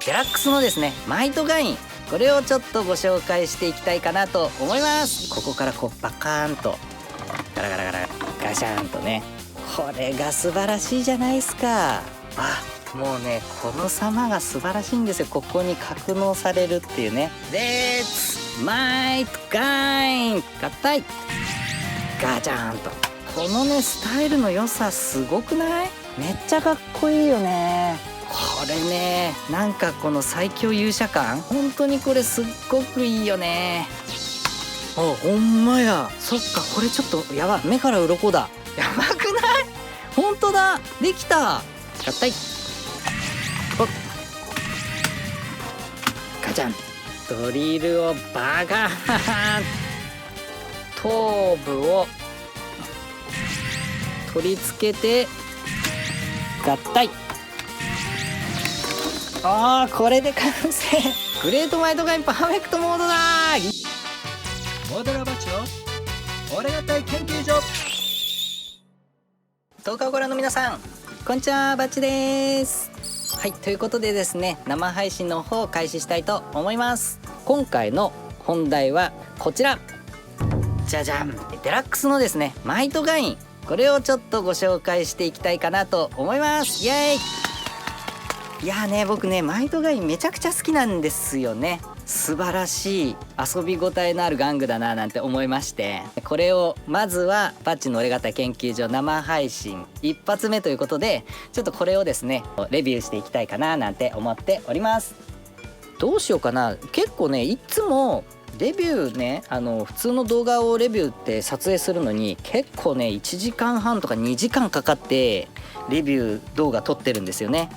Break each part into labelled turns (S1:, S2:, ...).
S1: デラックスのですねマイトガイン、これをちょっとご紹介していきたいかなと思います。ここからこうバカーンとガラガラガラガシャーンとね、これが素晴らしいじゃないですか。もうねこの様が素晴らしいんですよ。ここに格納されるっていうね。レッツマイトガイン合体ガチャーンと、このねスタイルの良さすごくない？めっちゃかっこいいよね。これねなんかこの最強勇者感、本当にこれすっごくいいよね。ほんまや。そっか、これちょっとやばい、目から鱗だ。やばくない？本当だ、できた。合体ガチャン、ドリルをバカーン、頭部を取り付けて合体。これで完成。グレートマイトガインパーフェクトモードだ。
S2: モデルバチの俺が体研究所。
S1: 動画をご覧の皆さん、こんにちは、バッチです。はい、ということでですね、生配信の方を開始したいと思います。今回の本題はこちら、じゃじゃん、デラックスのですねマイトガイン、これをちょっとご紹介していきたいかなと思います。イエーイ。いやーね、僕ねマイトガインめちゃくちゃ好きなんですよね。素晴らしい遊び応えのある玩具だななんて思いまして、これをまずはバッチの俺方研究所生配信一発目ということで、ちょっとこれをですねレビューしていきたいかななんて思っております。どうしようかな。結構ねいつもレビューね、普通の動画をレビューって撮影するのに結構ね1時間半とか2時間かかってレビュー動画撮ってるんですよね。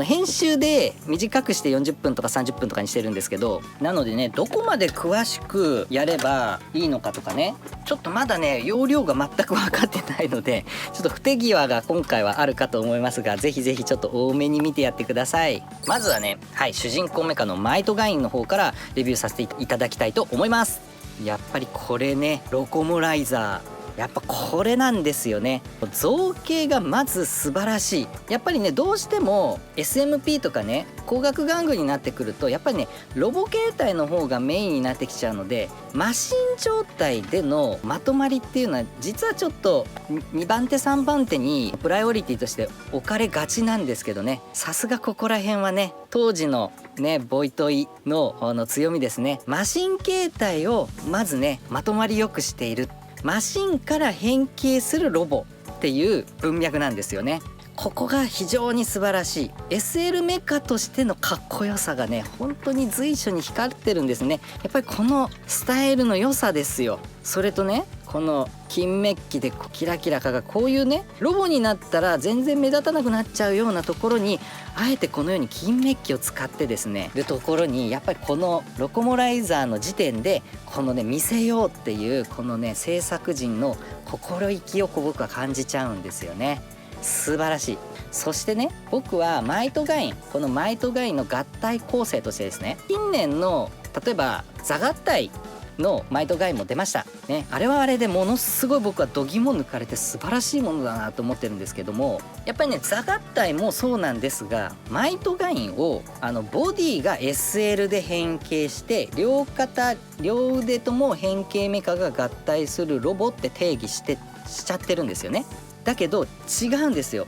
S1: 編集で短くして40分とか30分とかにしてるんですけど、なのでねどこまで詳しくやればいいのかとかね、ちょっとまだね容量が全く分かってないので、ちょっと不手際が今回はあるかと思いますが、ぜひぜひちょっと多めに見てやってください。まずはね、主人公メカのマイトガインの方からレビューさせていただきたいと思います。やっぱりこれね、ロコモライザー、やっぱこれなんですよね。造形がまず素晴らしい。やっぱりねどうしても SMP とかね光学玩具になってくると、やっぱりねロボ形態の方がメインになってきちゃうので、マシン状態でのまとまりっていうのは実はちょっと2番手3番手にプライオリティとして置かれがちなんですけどね、さすがここら辺はね当時のねボイトイの強みですね。マシン形態をまずねまとまりよくしている、マシンから変形するロボっていう文脈なんですよね。ここが非常に素晴らしい。 SL メカとしてのかっこよさがね本当に随所に光ってるんですね。やっぱりこのスタイルの良さですよ。それとねこの金メッキでキラキラかがこういうねロボになったら全然目立たなくなっちゃうようなところに、あえてこのように金メッキを使ってですねるところに、やっぱりこのロコモライザーの時点でこのね見せようっていうこのね制作陣の心意気を僕は感じちゃうんですよね。素晴らしい。そしてね僕はマイトガイン、このマイトガインの合体構成としてですね、近年の例えば座合体のマイトガインも出ましたね。あれはあれでものすごい僕は度肝抜かれて素晴らしいものだなと思ってるんですけども、やっぱりね座合体もそうなんですが、マイトガインをボディが SL で変形して両肩両腕とも変形メカが合体するロボって定義しちゃってるんですよね。だけど違うんですよ。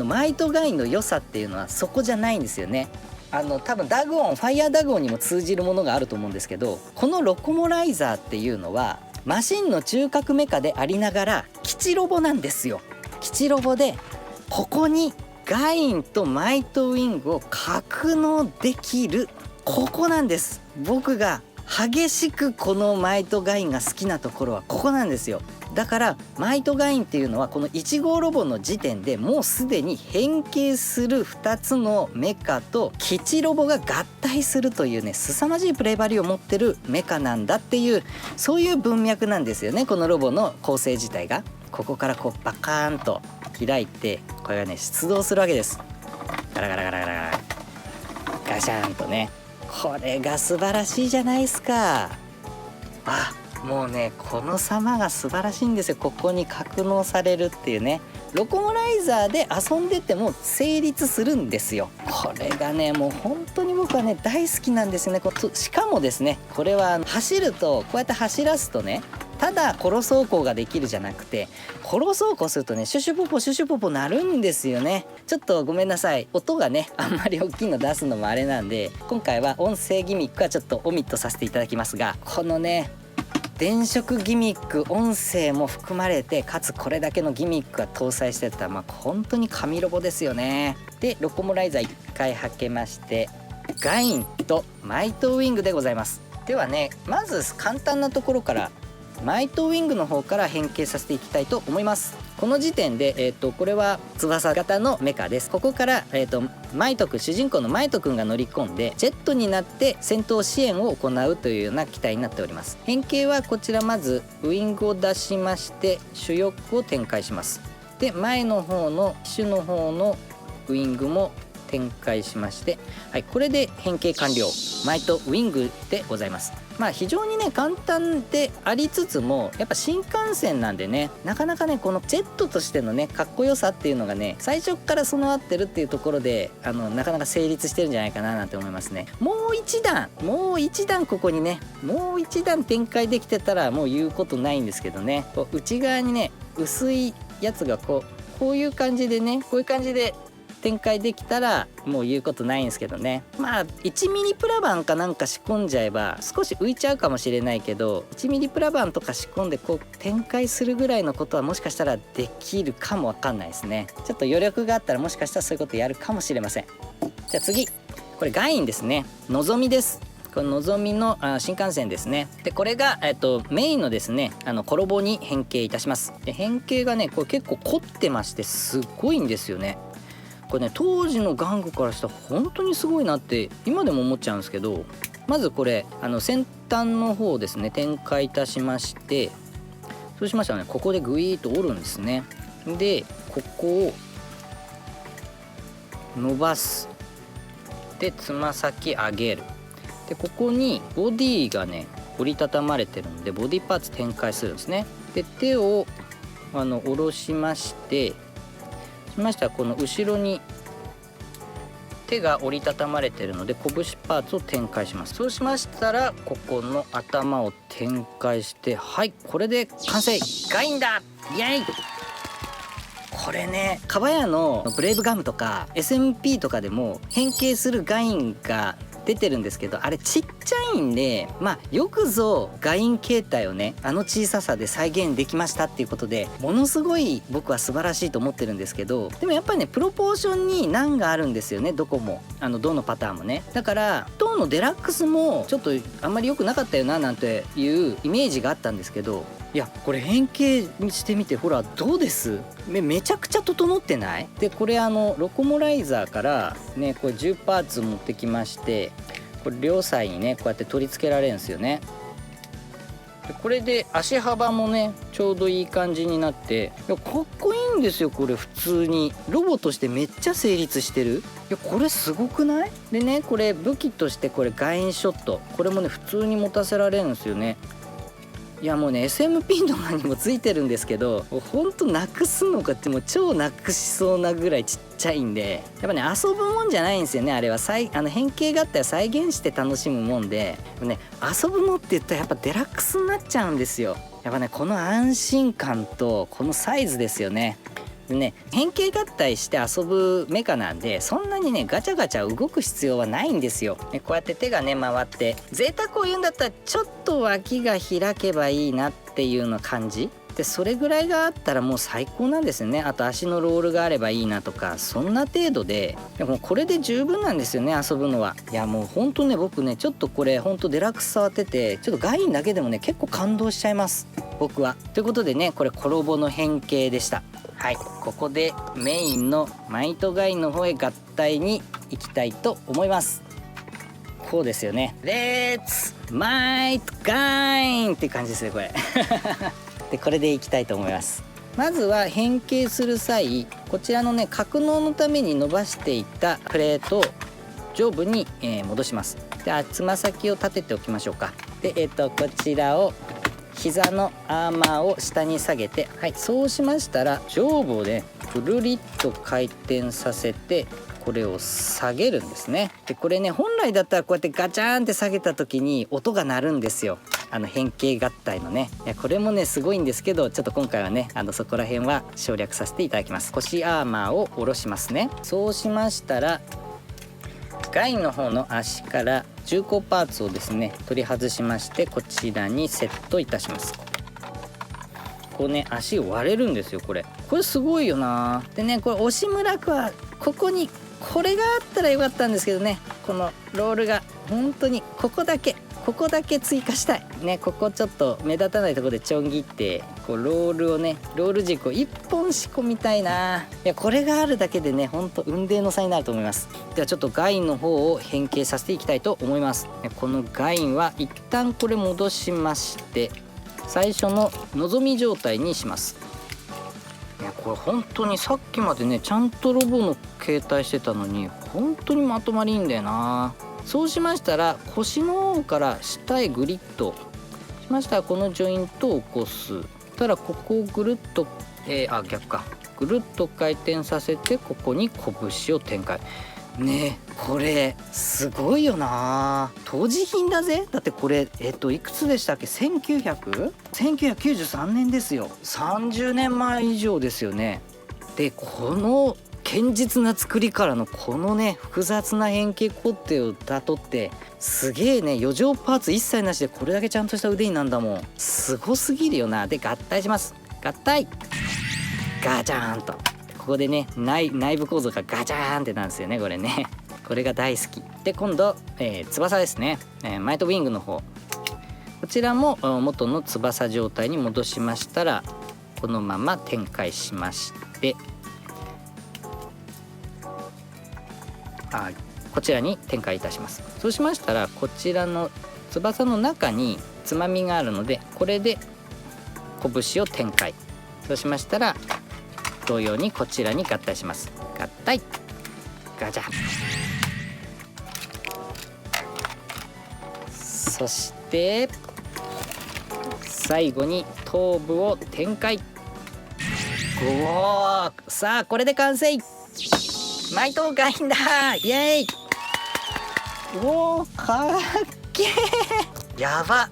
S1: マイトガインの良さっていうのはそこじゃないんですよね。多分ダグオン、ファイヤーダグオンにも通じるものがあると思うんですけど、このロコモライザーっていうのはマシンの中核メカでありながら基地ロボなんですよ。基地ロボでここにガインとマイトウィングを格納できる、ここなんです。僕が激しくこのマイトガインが好きなところはここなんですよ。だからマイトガインっていうのはこの1号ロボの時点でもうすでに変形する2つのメカと基地ロボが合体するというね凄まじいプレイバリューを持ってるメカなんだっていう、そういう文脈なんですよね。このロボの構成自体がここからこうバカーンと開いて、これがね出動するわけです。ガラガラガラガラガラガシャーンとね、これが素晴らしいじゃないですか。もうねこの様が素晴らしいんですよ。ここに格納されるっていうね、ロコモライザーで遊んでても成立するんですよ。これがねもう本当に僕はね大好きなんですよね。しかもですね、これは走るとこうやって走らすとね、ただコロ走行ができるじゃなくて、コロ走行するとねシュシュポポシュシュポポ鳴るんですよね。ちょっとごめんなさい、音がねあんまり大きいの出すのもあれなんで、今回は音声ギミックはちょっとオミットさせていただきますが、このね電飾ギミック、音声も含まれて、かつこれだけのギミックが搭載してたら、本当に神ロボですよね。でロコモライザー1回はけまして、ガインとマイトウィングでございます。ではね、まず簡単なところからマイトウィングの方から変形させていきたいと思います。この時点で、これは翼型のメカです。ここから、マイト君、主人公のマイト君が乗り込んでジェットになって戦闘支援を行うというような機体になっております。変形はこちら、まずウィングを出しまして主翼を展開します。で前の方の機種の方のウィングも展開しまして、はい、これで変形完了。マイトウィングでございます。非常にね簡単でありつつも、やっぱ新幹線なんでね、なかなかねこのジェットとしてのねかっこよさっていうのがね最初から備わってるっていうところで、なかなか成立してるんじゃないかななんて思いますね。もう一段ここにねもう一段展開できてたらもう言うことないんですけどね、こう内側にね薄いやつがこういう感じでね、こういう感じで展開できたらもう言うことないんですけどね。1ミリプラバンかなんか仕込んじゃえば少し浮いちゃうかもしれないけど、1ミリプラバンとか仕込んでこう展開するぐらいのことはもしかしたらできるかもわかんないですね。ちょっと余力があったらもしかしたらそういうことやるかもしれません。じゃあ次、これガインですね。のぞみです。こののぞみの新幹線ですね。でこれが、メインのですねコロボに変形いたします。で変形がねこれ結構凝ってましてすごいんですよね。これね当時の玩具からしたら本当にすごいなって今でも思っちゃうんですけど、まずこれ先端の方ですね展開いたしまして、そうしましたらねここでグイーッと折るんですね。でここを伸ばす。でつま先上げる。でここにボディがね折りたたまれてるのでボディパーツ展開するんですね。で手を下ろしまして、しましたらこの後ろに手が折りたたまれてるので拳パーツを展開します。そうしましたらここの頭を展開して、はい、これで完成。ガインだ、イエイ。これねかばやのブレイブガムとか SMP とかでも変形するガインが出てるんですけど、あれちっちゃいんでよくぞガイン形態をね小ささで再現できましたっていうことで、ものすごい僕は素晴らしいと思ってるんですけど、でもやっぱりねプロポーションに難があるんですよね。どこもどのパターンもね。だから当のデラックスもちょっとあんまり良くなかったよななんていうイメージがあったんですけど、いやこれ変形してみてほらどうです？めちゃくちゃ整ってない？でこれロコモライザーからねこれ10パーツ持ってきまして、これ両サイにねこうやって取り付けられるんですよね。でこれで足幅もねちょうどいい感じになって、いやかっこいいんですよ。これ普通にロボとしてめっちゃ成立してる。いやこれすごくない？でねこれ武器としてこれガインショット、これもね普通に持たせられるんですよね。いやもうね SMP とかにもついてるんですけど、ほんとなくすのかってもう超なくしそうなぐらいちっちゃいんで、やっぱね遊ぶもんじゃないんですよね。あれは変形があったら再現して楽しむもんで、ね遊ぶのって言ったらやっぱデラックスになっちゃうんですよ。やっぱねこの安心感とこのサイズですよね。でね変形合体して遊ぶメカなんで、そんなにねガチャガチャ動く必要はないんですよ。こうやって手がね回って、贅沢を言うんだったらちょっと脇が開けばいいなっていうの感じで、それぐらいがあったらもう最高なんですよね。あと足のロールがあればいいなとか、そんな程度でもうこれで十分なんですよね遊ぶのは。いやもうほんとね僕ねちょっとこれほんとデラックス触ってて、ちょっとガインだけでもね結構感動しちゃいます僕は。ということでねこれコロボの変形でした。はい、ここでメインのマイトガインの方へ合体に行きたいと思います。こうですよね。レッツマイトガインって感じですねこれでこれでいきたいと思います。まずは変形する際、こちらのね格納のために伸ばしていたプレートを上部に、戻します。でつま先を立てておきましょうか。でこちらを膝のアーマーを下に下げて、はい、そうしましたら上部をねくるりっと回転させてこれを下げるんですね。でこれね本来だったらこうやってガチャーンって下げた時に音が鳴るんですよ。変形合体のね、これもねすごいんですけど、ちょっと今回はねそこら辺は省略させていただきます。腰アーマーを下ろしますね。そうしましたらガインの方の足から重厚パーツをですね取り外しまして、こちらにセットいたします。こうね足割れるんですよ。これすごいよな。でねこれ押村区はここにこれがあったらよかったんですけどね、このロールが本当にここだけ追加したいね。ここちょっと目立たないところでちょん切ってこうロールをねロール軸を1本仕込みたいな。いやこれがあるだけでねほんと雲泥の差になると思います。ではちょっとガインの方を変形させていきたいと思います。このガインは一旦これ戻しまして最初の望み状態にします。いやこれ本当にさっきまでねちゃんとロボの形態してたのに本当にまとまりいいんだよな。そうしましたら腰の方から下へグリッとしましたらこのジョイントを起こす。たらここをぐるっと、逆かぐるっと回転させてここに拳を展開ね。これすごいよな。当時品だぜ。だってこれいくつでしたっけ。1993年ですよ。30年前以上ですよね。でこの堅実な作りからのこのね複雑な変形工程をたどってすげえね。余剰パーツ一切なしでこれだけちゃんとした腕になんだもん。すごすぎるよな。で合体します。合体ガチャーンとここでね内部構造がガチャーンってなんですよね。これねこれが大好きで、今度、翼ですね、マイトウィングの方、こちらも元の翼状態に戻しましたらこのまま展開しまして、こちらに展開いたします。そうしましたらこちらの翼の中につまみがあるのでこれで拳を展開。そうしましたら同様にこちらに合体します。合体ガチャ。そして最後に頭部を展開。おー、さあこれで完成。マイトガインだイエーイ。おーかっけー。やば。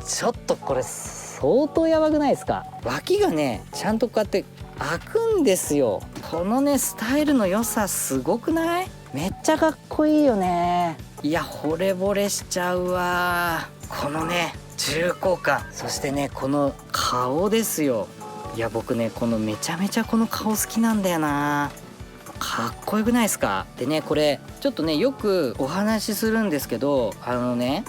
S1: ちょっとこれ相当やばくないですか。脇がねちゃんとこうやって開くんですよ。このねスタイルの良さすごくない？めっちゃかっこいいよね。いや惚れ惚れしちゃうわ。このね重厚感、そしてねこの顔ですよ。いや僕ねこのめちゃめちゃこの顔好きなんだよな。かっこよくないですか。でねこれちょっとねよくお話しするんですけど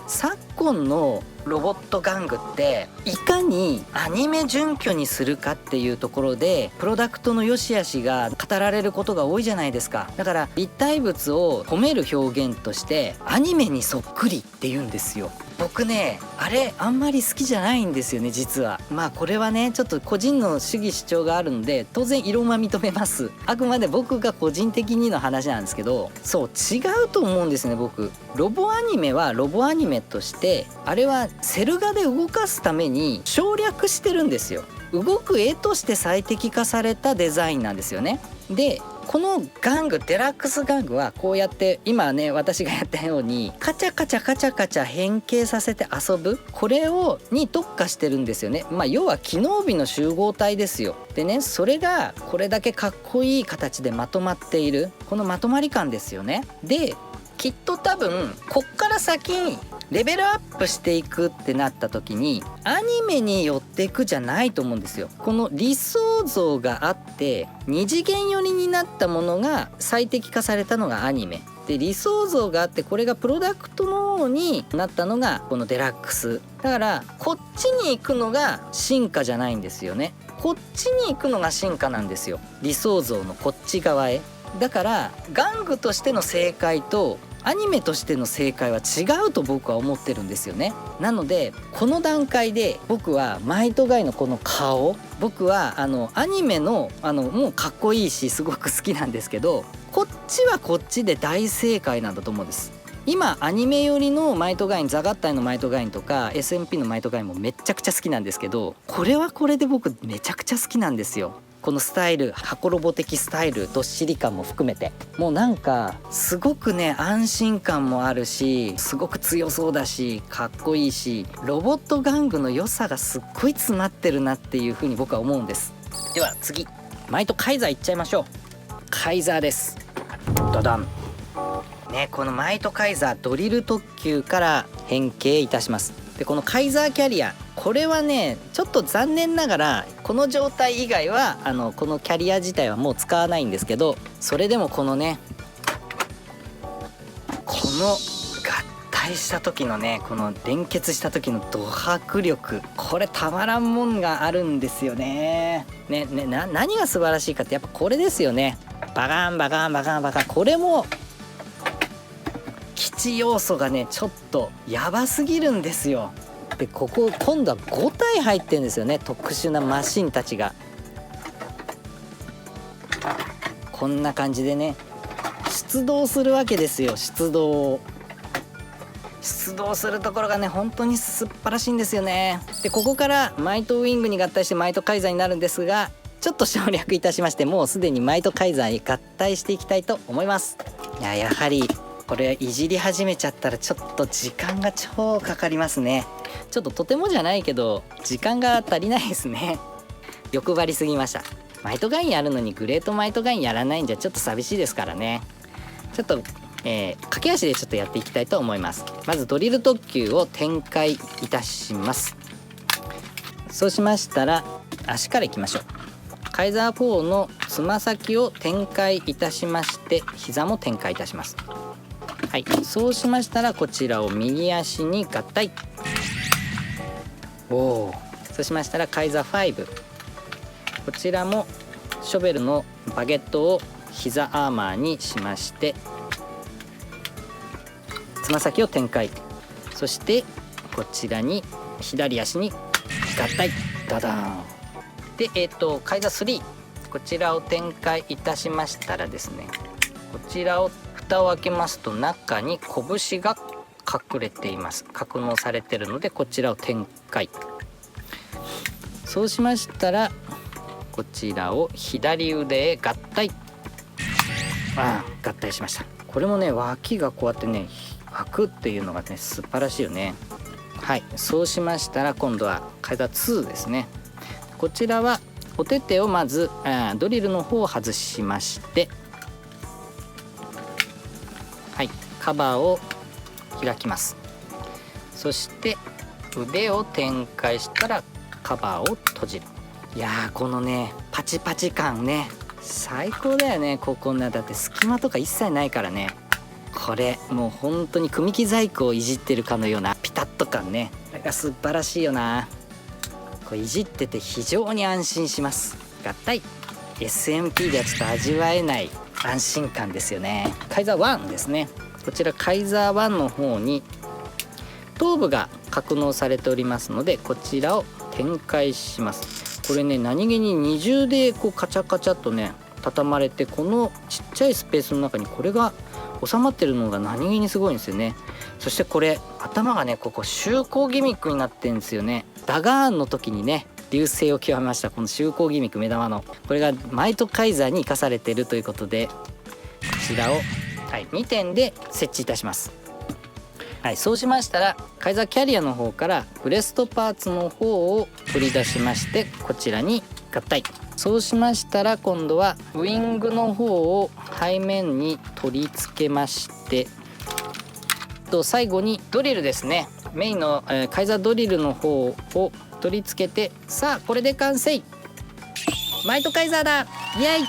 S1: 昨今のロボット玩具っていかにアニメ準拠にするかっていうところでプロダクトの良し悪しが語られることが多いじゃないですか。だから立体物を褒める表現としてアニメにそっくりって言うんですよ。僕ねあれあんまり好きじゃないんですよね実は。まあこれはねちょっと個人の主義主張があるので当然異論は認めます。あくまで僕が個人的にの話なんですけど、そう違うと思うんですね僕。ロボアニメはロボアニメとしてあれはセル画で動かすために省略してるんですよ。動く絵として最適化されたデザインなんですよね。でこの玩具デラックス玩具はこうやって今ね私がやったようにカチャカチャカチャカチャ変形させて遊ぶ、これに特化してるんですよね。要は機能美の集合体ですよ。でねそれがこれだけかっこいい形でまとまっているこのまとまり感ですよね。できっと多分こっから先レベルアップしていくってなった時にアニメに寄っていくじゃないと思うんですよ。この理想像があって二次元寄りになったものが最適化されたのがアニメで、理想像があってこれがプロダクトの方になったのがこのデラックスだから、こっちに行くのが進化じゃないんですよね。こっちに行くのが進化なんですよ、理想像のこっち側へ。だから玩具としての正解とアニメとしての正解は違うと僕は思ってるんですよね。なのでこの段階で僕はマイトガイのこの顔、僕はアニメのもうかっこいいしすごく好きなんですけど、こっちはこっちで大正解なんだと思うんです。今アニメ寄りのマイトガイン、ザ・合体のマイトガインとか SMP のマイトガインもめちゃくちゃ好きなんですけど、これはこれで僕めちゃくちゃ好きなんですよ。このスタイル、箱ロボ的スタイル、どっしり感も含めて、もうなんかすごくね安心感もあるし、すごく強そうだし、かっこいいし、ロボット玩具の良さがすっごい詰まってるなっていう風に僕は思うんです。では次、マイトカイザーいっちゃいましょう。カイザーです。ドドンね、このマイトカイザードリル特急から変形いたします。でこのカイザーキャリア、これはねちょっと残念ながらこの状態以外はこのキャリア自体はもう使わないんですけど、それでもこのねこの合体した時のね、この連結した時のド迫力、これたまらんもんがあるんですよね。何が素晴らしいかってやっぱこれですよね。バカンバカンバカンバカン、これも基地要素がねちょっとやばすぎるんですよ。でここ今度は5体入ってるんですよね、特殊なマシンたちが。こんな感じでね出動するわけですよ。出動するところがね本当に素晴らしいんですよね。でここからマイトウィングに合体してマイトカイザーになるんですが、ちょっと省略いたしまして、もうすでにマイトカイザーに合体していきたいと思います。やはりこれいじり始めちゃったらちょっと時間が超かかりますね。ちょっととてもじゃないけど時間が足りないですね。欲張りすぎました。マイトガインやるのにグレートマイトガインやらないんじゃちょっと寂しいですからね。ちょっと駆け足でちょっとやっていきたいと思います。まずドリル特急を展開いたします。そうしましたら足からいきましょう。カイザー4のつま先を展開いたしまして、膝も展開いたします。はい、そうしましたらこちらを右足に合体。そうしましたらカイザー5、こちらもショベルのバゲットを膝アーマーにしまして、つま先を展開。そしてこちらに左足に合体。ダダーンでカイザー3、こちらを展開いたしましたらですね、こちらを蓋を開けますと中に拳が隠れています。格納されているのでこちらを展開。そうしましたらこちらを左腕へ合体。合体しました。これもね脇がこうやってね開くっていうのがね素晴らしいよね。はい、そうしましたら今度はカイザー2ですね。こちらはお手手をまずドリルの方を外しまして、はい、カバーを開きます。そして腕を展開したらカバーを閉じる。いやーこのねパチパチ感ね最高だよね。ここだって隙間とか一切ないからね。これもう本当に組木細工をいじってるかのようなピタッと感ね、これが素晴らしいよな。これいじってて非常に安心します。合体 SMP ではちょっと味わえない安心感ですよね。カイザー1ですね。こちらカイザー1の方に頭部が格納されておりますのでこちらを展開します。これね何気に二重でこうカチャカチャとね畳まれて、このちっちゃいスペースの中にこれが収まってるのが何気にすごいんですよね。そしてこれ頭がねここ就航ギミックになってるんですよね。ダガーンの時にね流星を極めましたこの就航ギミック、目玉のこれがマイトカイザーに生かされているということで、こちらを、2点で設置いたします。そうしましたらカイザーキャリアの方からブレストパーツの方を取り出しましてこちらに合体。そうしましたら今度はウイングの方を背面に取り付けまして、最後にドリルですね。メインのカイザードリルの方を取り付けて、さあこれで完成。マイトカイザーだ、イエイ。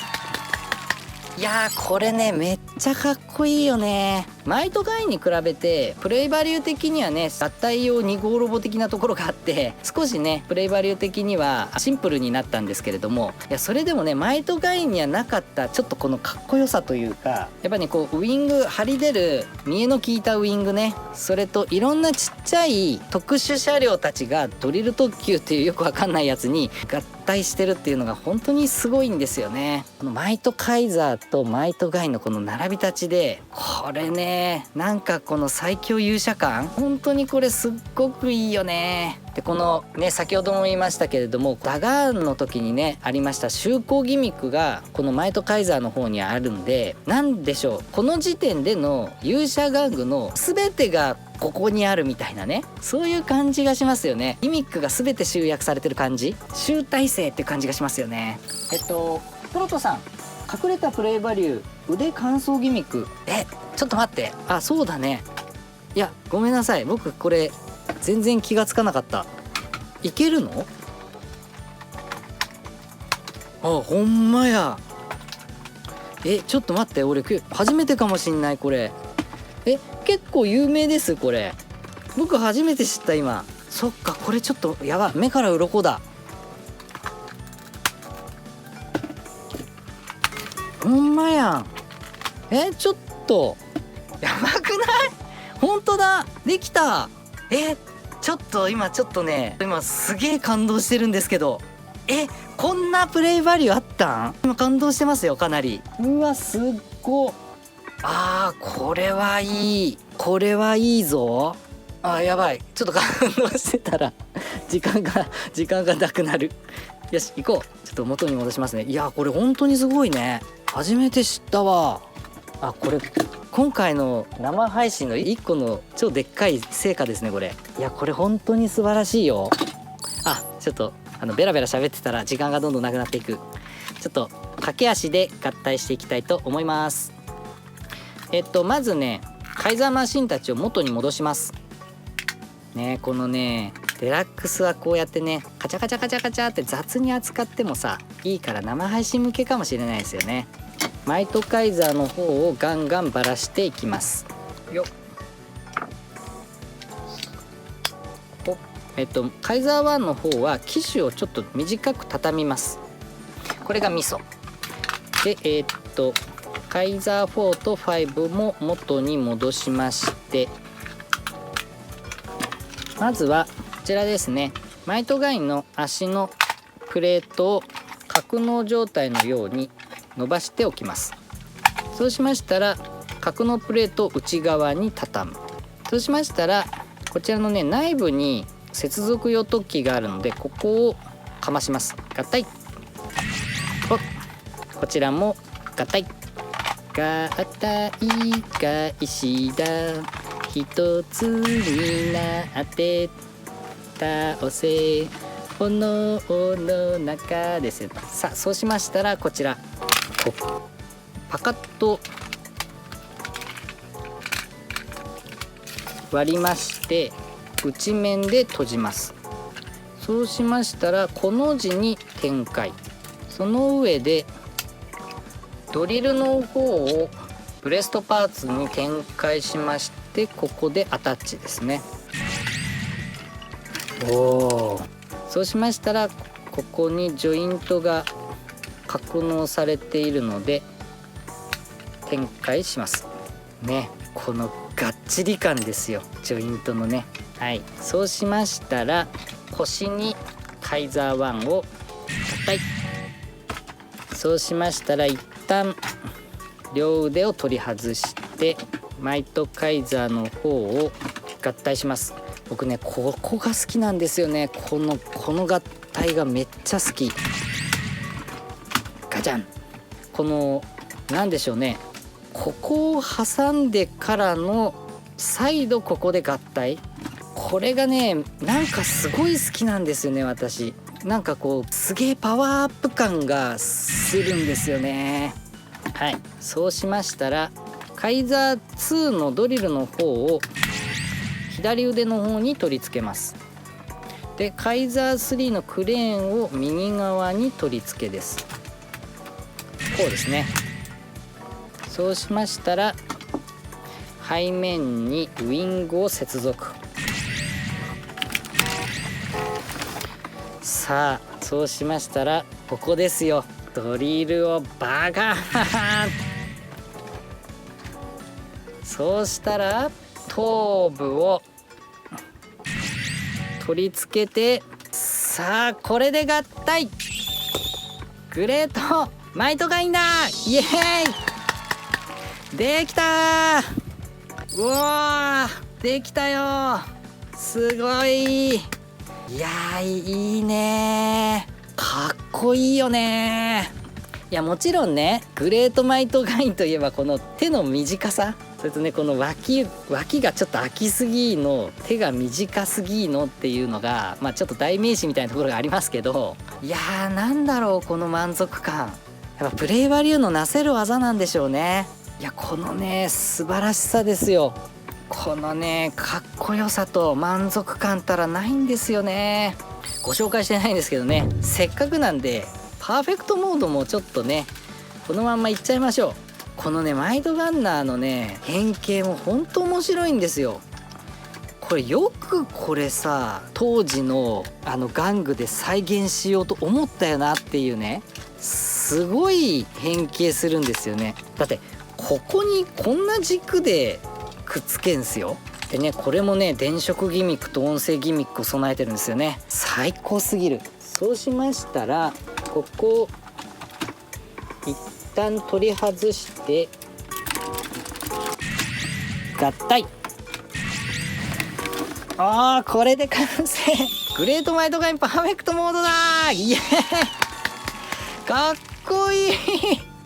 S1: いやーこれねめっちゃかっこいいよね。マイトガインに比べてプレイバリュー的にはね合体用2号ロボ的なところがあって、少しねプレイバリュー的にはシンプルになったんですけれども、いやそれでもねマイトガインにはなかったちょっとこのかっこよさというか、やっぱねこうウイング張り出る見えの効いたウイングね、それといろんなちっちゃい特殊車両たちがドリル特急っていうよくわかんないやつに合体してるっていうのが本当にすごいんですよね。このマイトカイザーとマイトガインのこの並び立ちで、これねね。なんかこの最強勇者感、本当にこれすっごくいいよね。でこのね、先ほども言いましたけれども、ダガーンの時にねありました就航ギミックがこのマイトカイザーの方にあるんで、なんでしょう、この時点での勇者玩具の全てがここにあるみたいなね、そういう感じがしますよね。ギミックが全て集約されてる感じ、集大成っていう感じがしますよね。プロトさん、隠れたプレイバリュー腕乾燥ギミック、ちょっと待って、あ、そうだね。いやごめんなさい、僕これ全然気がつかなかった。いけるの？あ、ほんまや。ちょっと待って、俺初めてかもしんないこれ。結構有名です、これ。僕初めて知った今。そっか、これちょっとやばい、目から鱗だ。ほんまやん。ちょっとやばくない？本当だ、できた。ちょっと今すげえ感動してるんですけど、こんなプレイバリューあったん？今感動してますよ、かなり。うわ、すっご。これはいい、これはいいぞ。やばい、ちょっと感動してたら時間がなくなる。よし行こう。ちょっと元に戻しますね。いやこれ本当にすごいね。初めて知ったわ。これ今回の生配信の1個の超でっかい成果ですね、これ。いやこれ本当に素晴らしいよ。ちょっとベラベラ喋ってたら時間がどんどんなくなっていく。ちょっと駆け足で合体していきたいと思います。まずね、カイザーマシンたちを元に戻しますね。このねデラックスはこうやってね、カチャカチャカチャカチャって雑に扱ってもさいいから生配信向けかもしれないですよね。マイトカイザーの方をガンガンバラしていきますよ。カイザー1の方は機種をちょっと短く畳みます。これがミソで、カイザー4と5も元に戻しまして、まずはこちらですね、マイトガインの足のプレートを格納状態のように伸ばしておきます。そうしましたら格納プレートを内側に畳む。そうしましたらこちらのね内部に接続用突起があるので、ここをかまします。合体。こちらも合体。合体返しだ、一つになって倒せ炎の中ですよ。さあそうしましたらこちらパカッと割りまして内面で閉じます。そうしましたらこの字に展開。その上でドリルの方をブレストパーツに展開しまして、ここでアタッチですね。そうしましたらここにジョイントが格納されているので展開しますね。このがっちり感ですよ、ジョイントのね。そうしましたら腰にカイザー1を合体。そうしましたら一旦両腕を取り外してマイトカイザーの方を合体します。僕ねここが好きなんですよね。この合体がめっちゃ好き。ガチャン。このなんでしょうね、ここを挟んでからの再度ここで合体、これがねなんかすごい好きなんですよね、私。なんかこうすげえパワーアップ感がするんですよね。そうしましたらカイザー2のドリルの方を左腕の方に取り付けます。でカイザー3のクレーンを右側に取り付けです。こうですね。そうしましたら背面にウィングを接続。さあそうしましたらここですよ、ドリルをバカーンそうしたら頭部を取り付けて、さあこれで合体。グレートマイトガインだ、イエーイできたー。うわー、できたよ。すごい。いやー、いいね。かっこいいよね。いやもちろんね、グレートマイトガインといえばこの手の短さ、それとねこの脇がちょっと開きすぎの、手が短すぎのっていうのがちょっと代名詞みたいなところがありますけど、いやー、なんだろう、この満足感。やっぱプレイバリューのなせる技なんでしょうね。いやこのね素晴らしさですよ。このねかっこよさと満足感たらないんですよね。ご紹介してないんですけどね、せっかくなんでパーフェクトモードもちょっとねこのまんまいっちゃいましょう。このねマイトガンナーのね変形もほんと面白いんですよ。これよくこれさ、当時の玩具で再現しようと思ったよなっていうね、すごい変形するんですよね。だってここにこんな軸でくっつけんすよ。でね、これもね電飾ギミックと音声ギミックを備えてるんですよね。最高すぎる。そうしましたらここ一旦取り外して合体。これで完成。グレートマイトガインパーフェクトモードだー。イエーイ、かっこいい。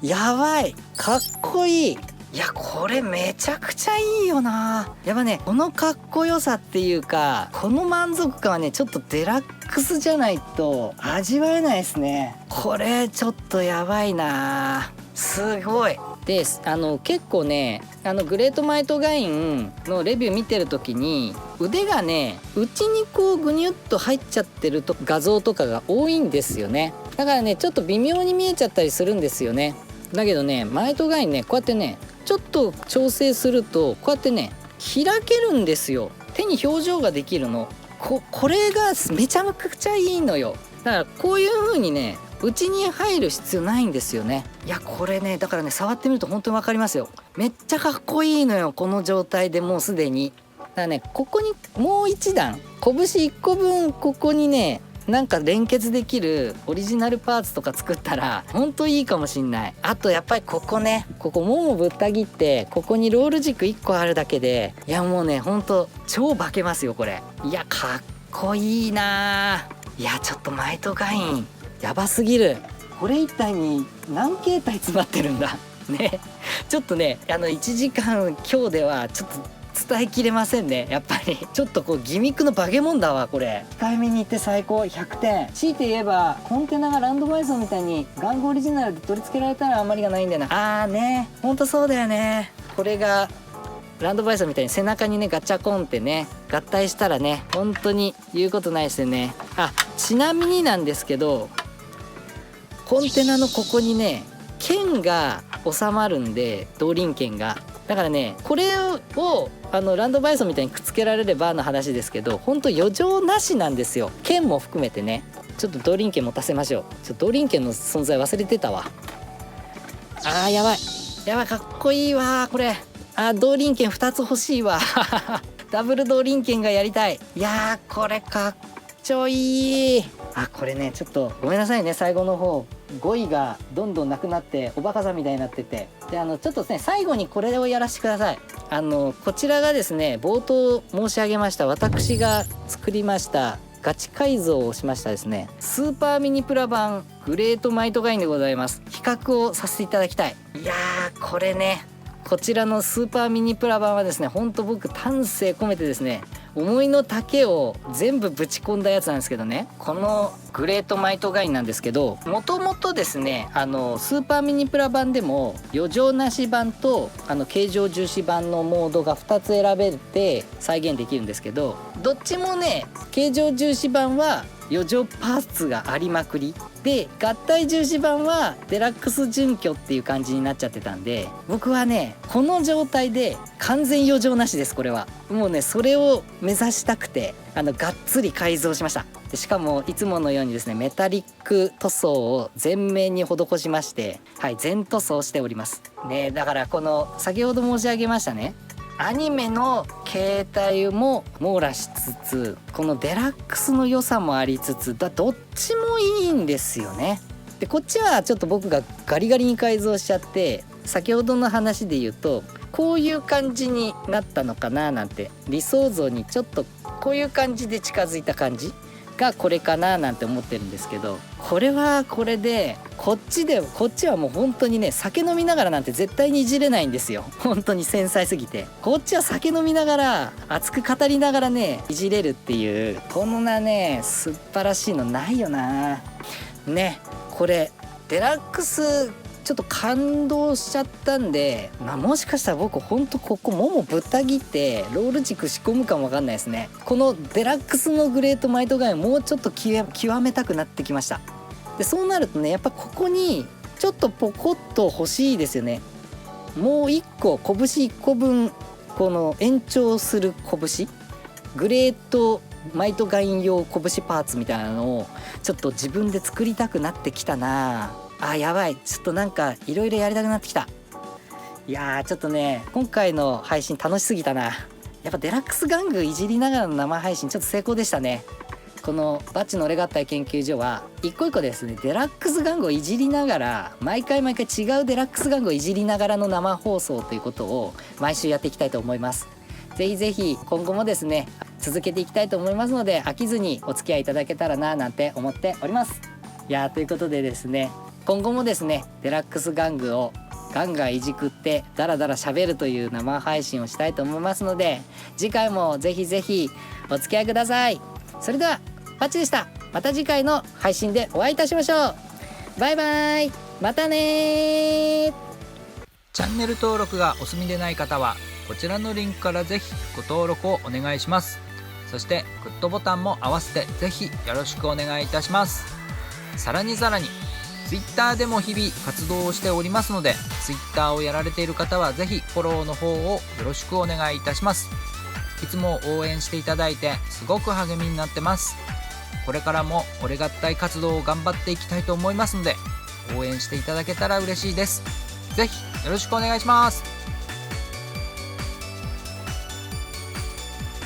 S1: やばい、かっこいい。いやこれめちゃくちゃいいよな。やっぱねこのかっこよさっていうか、この満足感はねちょっとデラックスじゃないと味わえないですね。これちょっとやばいな。すごいです。結構ねグレートマイトガインのレビュー見てる時に腕がね内にこうグニュッと入っちゃってると画像とかが多いんですよね。だからねちょっと微妙に見えちゃったりするんですよね。だけどねマイトガインねこうやってねちょっと調整するとこうやってね開けるんですよ。手に表情ができるの。これがめちゃくちゃいいのよ。だからこういう風にね内に入る必要ないんですよね。いやこれねだからね触ってみると本当に分かりますよ。めっちゃかっこいいのよ、この状態でもうすでに。だからねここにもう一段拳1個分ここにねなんか連結できるオリジナルパーツとか作ったらほんといいかもしんない。あとやっぱりここね、ここももぶった切ってここにロール軸1個あるだけで、いやもうねほんと超化けますよこれ。いやかっこいいな。いやちょっとマイトガインやばすぎる。これ一体に何形態詰まってるんだね。ちょっとね1時間今日ではちょっと伝えきれませんね。やっぱりちょっとこうギミックの化け物だわこれ。控えめに言って最高100点。強いて言えばコンテナがランドバイソンみたいに玩具オリジナルで取り付けられたらあんまりがないんだよな。ねほんとそうだよね。これがランドバイソンみたいに背中にねガチャコンってね合体したらね本当に言うことないですよね。ちなみになんですけどコンテナのここにね剣が収まるんで、動輪剣が。だからねこれをランドバイソンみたいにくっつけられればの話ですけど、ほんと余剰なしなんですよ。剣も含めてね。ちょっと動輪剣持たせましょう。動輪剣の存在忘れてたわ。やばいかっこいいわこれ。動輪剣2つ欲しいわダブル動輪剣がやりたい。いやーこれかっちょいい。これねちょっとごめんなさいね、最後の方語彙がどんどんなくなっておバカさんみたいになってて、でちょっとね最後にこれをやらせてください。こちらがですね冒頭申し上げました私が作りましたガチ改造をしましたですねスーパーミニプラ版グレートマイトガインでございます。比較をさせていただきたい。いやーこれねこちらのスーパーミニプラ版はですねほんと僕丹精込めてですね思いの丈を全部ぶち込んだやつなんですけどね、このグレートマイトガインなんですけど、もともとですねスーパーミニプラ版でも余剰なし版と形状重視版のモードが2つ選べて再現できるんですけど、どっちもね形状重視版は余剰パーツがありまくりで、合体重視版はデラックス準拠っていう感じになっちゃってたんで、僕はねこの状態で完全余剰なしです。これはもうねそれを目指したくてがっつり改造しました。でしかもいつものようにですねメタリック塗装を全面に施しまして、全塗装しておりますね。だからこの先ほど申し上げましたねアニメの形態も網羅しつつこのデラックスの良さもありつつどっちもいいんですよね。でこっちはちょっと僕がガリガリに改造しちゃって、先ほどの話で言うとこういう感じになったのかななんて、理想像にちょっとこういう感じで近づいた感じがこれかななんて思ってるんですけど、これはこれでこっちはもう本当にね、酒飲みながらなんて絶対にいじれないんですよ。本当に繊細すぎて、こっちは酒飲みながら熱く語りながらねいじれるっていう、こんなね素晴らしいのないよなね。これデラックスちょっと感動しちゃったんで、もしかしたら僕ほんとここももぶった切ってロール軸仕込むかもわかんないですね。このデラックスのグレートマイトガイもうちょっと極めたくなってきました。でそうなるとね、やっぱここにちょっとポコッと欲しいですよね。もう1個拳1個分この延長する拳、グレートマイトガイン用拳パーツみたいなのをちょっと自分で作りたくなってきたなあ。やばい、ちょっとなんかいろいろやりたくなってきた。いやーちょっとね、今回の配信楽しすぎたな。やっぱデラックス玩具いじりながらの生配信ちょっと成功でしたね。このバッチの俺合体研究所は一個一個ですね、デラックス玩具をいじりながら毎回違うデラックス玩具をいじりながらの生放送ということを毎週やっていきたいと思います。ぜひぜひ今後もですね続けていきたいと思いますので、飽きずにお付き合いいただけたらななんて思っております。いやーということでですね、今後もですねデラックス玩具をガンガンいじくってダラダラ喋るという生配信をしたいと思いますので、次回もぜひぜひお付き合いください。それではパッチでした。また次回の配信でお会いいたしましょう。バイバイ、またね。
S2: チャンネル登録がお済みでない方はこちらのリンクからぜひご登録をお願いします。そしてグッドボタンも合わせてぜひよろしくお願いいたします。さらにTwitter でも日々活動をしておりますので、Twitter をやられている方はぜひフォローの方をよろしくお願いいたします。いつも応援していただいてすごく励みになってます。これからも俺合体活動を頑張っていきたいと思いますので、応援していただけたら嬉しいです。ぜひよろしくお願いします。